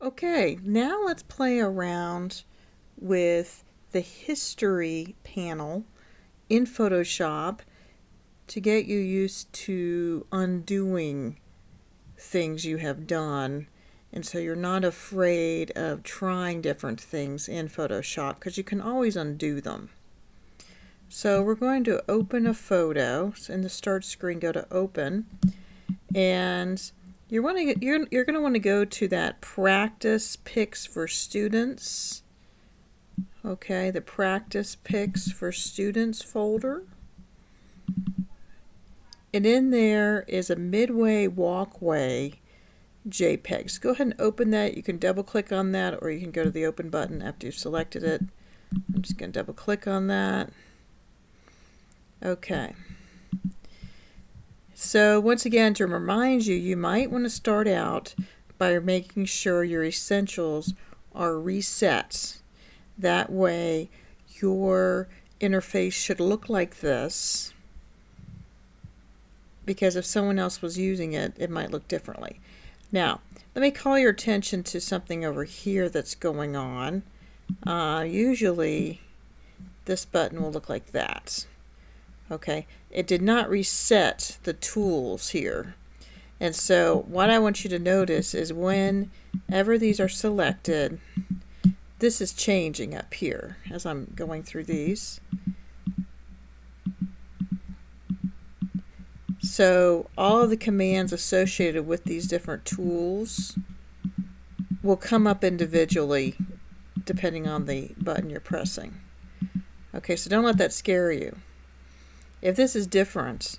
Okay, now let's play around with the history panel in Photoshop to get you used to undoing things you have done, and so you're not afraid of trying different things in Photoshop because you can always undo them. So we're going to open a photo. So in the start screen, go to open, and you're going to want to go to that practice pics for students. Okay, the practice pics for students folder. And in there is a midway walkway JPEG. So go ahead and open that. You can double click on that, or you can go to the open button after you've selected it. I'm just going to double click on that. Okay. So once again, to remind you, you might want to start out by making sure your essentials are reset. That way your interface should look like this, because if someone else was using it, it might look differently. Now, let me call your attention to something over here that's going on. Usually this button will look like that. Okay, it did not reset the tools here. And so what I want you to notice is whenever these are selected, this is changing up here as I'm going through these. So all of the commands associated with these different tools will come up individually depending on the button you're pressing. Okay, so don't let that scare you. If this is different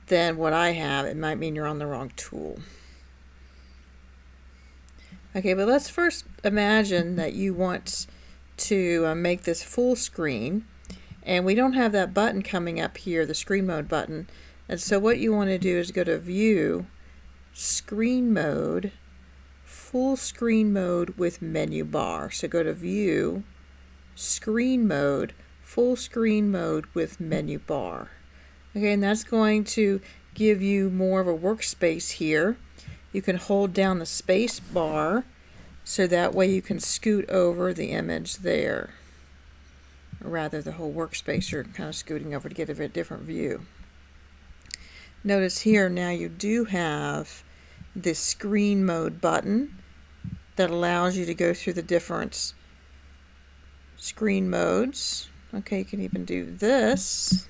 than what I have, it might mean you're on the wrong tool. Okay, but let's first imagine that you want to make this full screen, and we don't have that button coming up here, the screen mode button. And so what you want to do is go to View, Screen Mode, Full Screen Mode with Menu Bar. So go to View, Screen Mode, Full Screen Mode with Menu Bar. Okay, and that's going to give you more of a workspace here. You can hold down the space bar so that way you can scoot over the image there. Or rather, the whole workspace you're kind of scooting over to get a different view. Notice here now you do have this screen mode button that allows you to go through the different screen modes. Okay, you can even do this.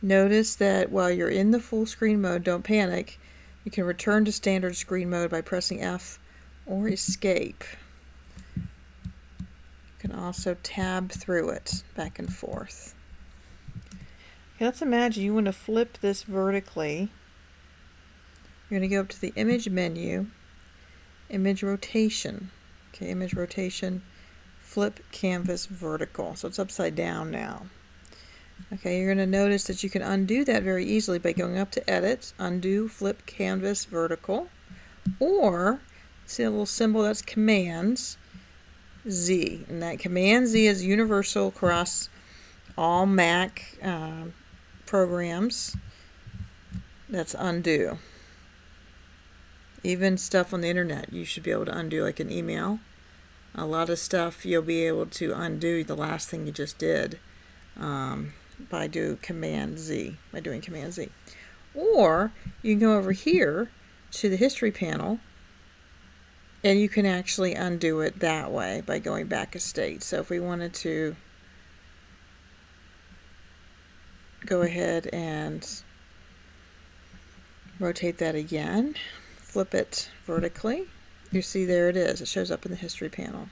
Notice that while you're in the full screen mode, don't panic. You can return to standard screen mode by pressing F or Escape. You can also tab through it back and forth. Okay, let's imagine you want to flip this vertically. You're going to go up to the image menu, image rotation. Okay, image rotation, flip canvas vertical. So it's upside down now. Okay, you're going to notice that you can undo that very easily by going up to Edit, Undo, Flip Canvas Vertical, or see a little symbol that's Command Z, and that Command Z is universal across all Mac programs. That's undo. Even stuff on the internet you should be able to undo, like an email. A lot of stuff you'll be able to undo the last thing you just did by doing Command Z. Or you can go over here to the history panel and you can actually undo it that way by going back a state. So if we wanted to go ahead and rotate that again, flip it vertically, you see there it is. It shows up in the history panel.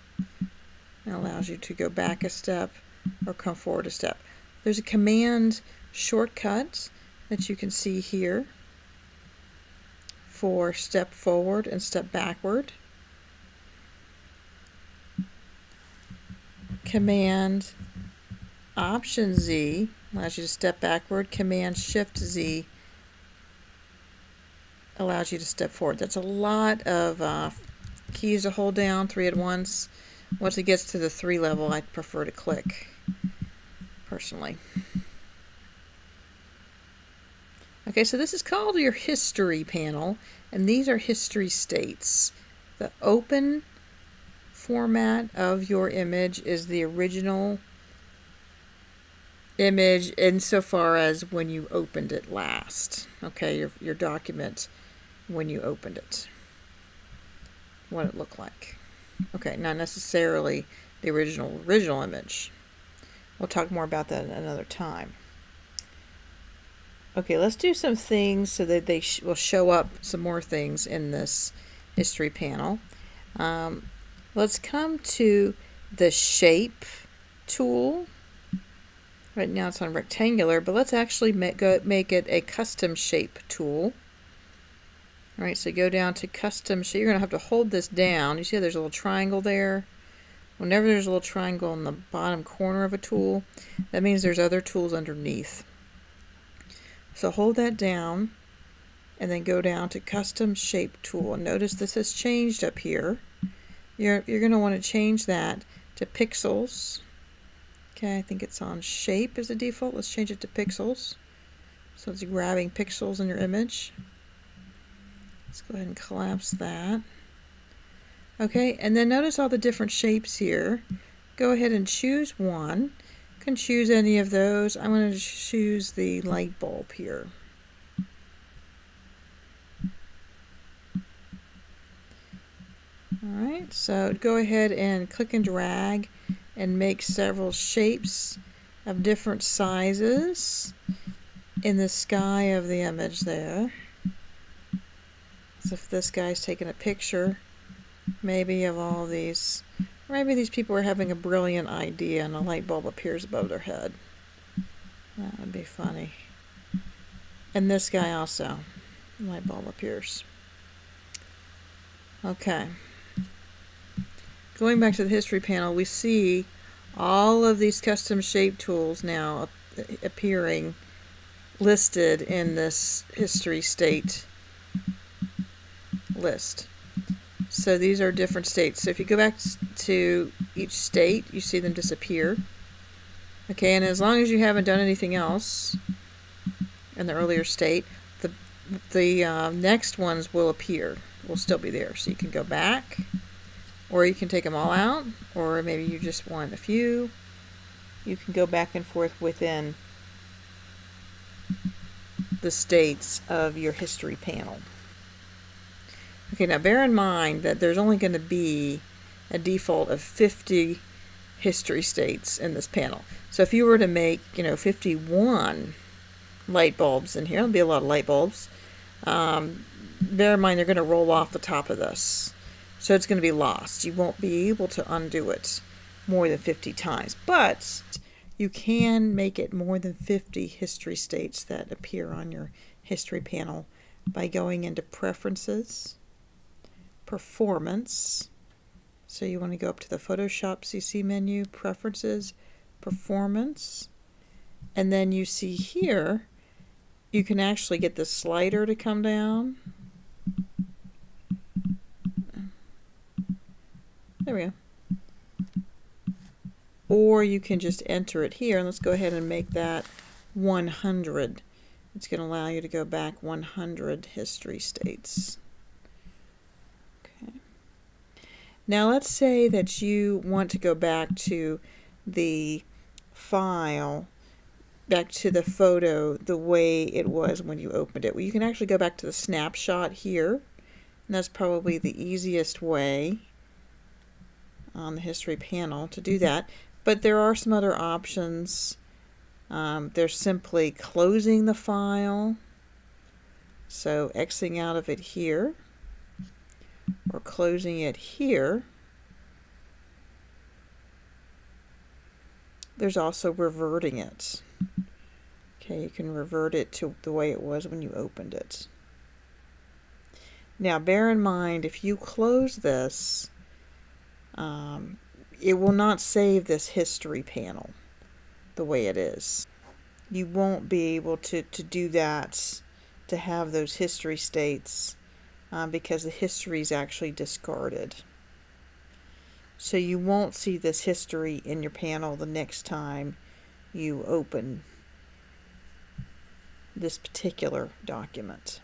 It allows you to go back a step or come forward a step. There's a command shortcut that you can see here for step forward and step backward. Command Option Z allows you to step backward. Command Shift Z allows you to step forward. That's a lot of keys to hold down, 3 at once. Once it gets to the 3 level, I prefer to click, personally. Okay, so this is called your history panel, And these are history states. The open format of your image is the original image insofar as when you opened it last. Okay, your document when you opened it. What it looked like. Okay, not necessarily the original image. We'll talk more about that another time. Okay, let's do some things so that they will show up some more things in this history panel. Let's come to the shape tool. Right now it's on rectangular, but let's actually make it a custom shape tool. All right, so go down to custom shape. You're going to have to hold this down. You see how there's a little triangle there? Whenever there's a little triangle in the bottom corner of a tool, that means there's other tools underneath. So hold that down and then go down to custom shape tool. Notice this has changed up here. You're going to want to change that to pixels. Okay, I think it's on shape as a default. Let's change it to pixels. So it's grabbing pixels in your image. Let's go ahead and collapse that. Okay, and then notice all the different shapes here. Go ahead and choose one. You can choose any of those. I'm going to choose the light bulb here. Alright, so go ahead and click and drag and make several shapes of different sizes in the sky of the image there. So if this guy's taking a picture maybe of all these, maybe these people are having a brilliant idea and a light bulb appears above their head. That would be funny. And this guy also, the light bulb appears. Okay. Going back to the history panel, we see all of these custom shape tools now appearing listed in this history state list. So these are different states. So if you go back to each state, you see them disappear. Okay, and as long as you haven't done anything else in the earlier state, the next ones will appear, will still be there. So you can go back, or you can take them all out, or maybe you just want a few. You can go back and forth within the states of your history panel. Okay, now bear in mind that there's only going to be a default of 50 history states in this panel. So if you were to make, 51 light bulbs in here, there'll be a lot of light bulbs. Bear in mind they're going to roll off the top of this. So it's going to be lost. You won't be able to undo it more than 50 times. But you can make it more than 50 history states that appear on your history panel by going into Preferences, Performance. So you want to go up to the Photoshop CC menu, Preferences, Performance. And then you see here, you can actually get the slider to come down. There we go. Or you can just enter it here, and let's go ahead and make that 100. It's going to allow you to go back 100 history states. Okay. Now let's say that you want to go back to the file, back to the photo the way it was when you opened it. Well, you can actually go back to the snapshot here, and that's probably the easiest way on the history panel to do that. But there are some other options. There's simply closing the file, so Xing out of it here, or closing it here. There's also reverting it. Okay, you can revert it to the way it was when you opened it. Now bear in mind, if you close this, it will not save this history panel the way it is. You won't be able to do that, to have those history states, because the history is actually discarded. So you won't see this history in your panel the next time you open this particular document.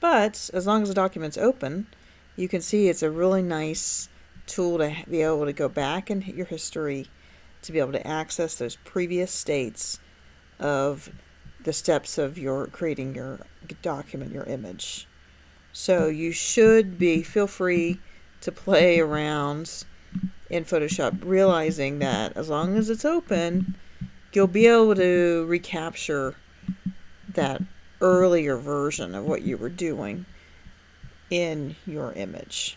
But as long as the document's open, you can see it's a really nice tool to be able to go back and hit your history, to be able to access those previous states of the steps of your creating your document, your image. So you should feel free to play around in Photoshop, realizing that as long as it's open, you'll be able to recapture that earlier version of what you were doing in your image.